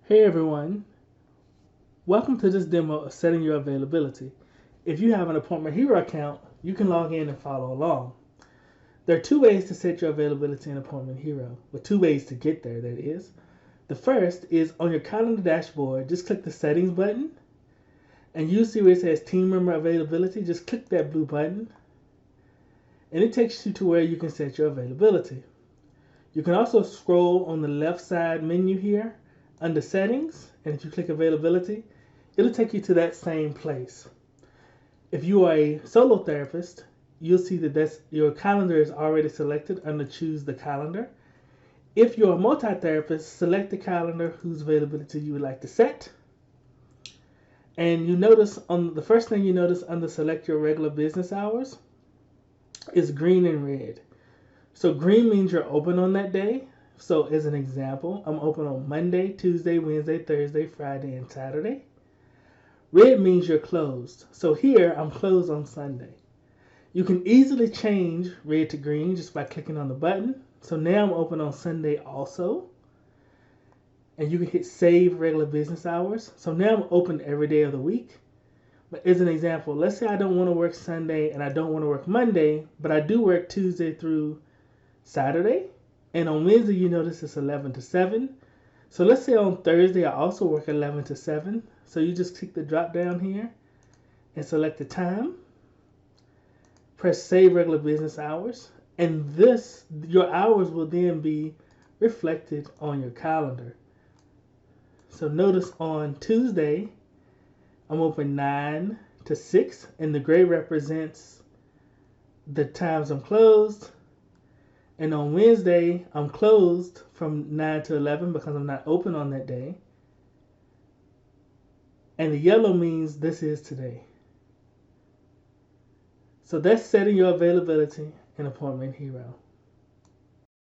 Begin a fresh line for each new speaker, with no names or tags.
Hey everyone, welcome to this demo of setting your availability. If you have an Appointment Hero account, you can log in and follow along. There are two ways to set your availability in Appointment Hero, or two ways to get there, that is. The first is on your calendar dashboard, just click the settings button, and you'll see where it says team member availability. Just click that blue button, and it takes you to where you can set your availability. You can also scroll on the left side menu here under settings, and if you click availability, it'll take you to that same place. If you are a solo therapist, you'll see that your calendar is already selected under choose the calendar. If you're a multi-therapist, select the calendar whose availability you would like to set. And you notice on the first thing you notice under select your regular business hours is green and red. So green means you're open on that day. So as an example, I'm open on Monday, Tuesday, Wednesday, Thursday, Friday, and Saturday. Red means you're closed. So here I'm closed on Sunday. You can easily change red to green just by clicking on the button. So now I'm open on Sunday also. And you can hit save regular business hours. So now I'm open every day of the week. But as an example, let's say I don't want to work Sunday and I don't want to work Monday, but I do work Tuesday through Saturday. And on Wednesday, you notice it's 11 to 7. So let's say on Thursday, I also work 11 to 7. So you just click the drop down here and select the time. Press save regular business hours. And your hours will then be reflected on your calendar. So notice on Tuesday, I'm open 9 to 6. And the gray represents the times I'm closed. And on Wednesday, I'm closed from 9 to 11 because I'm not open on that day. And the yellow means this is today. So that's setting your availability in Appointment Hero.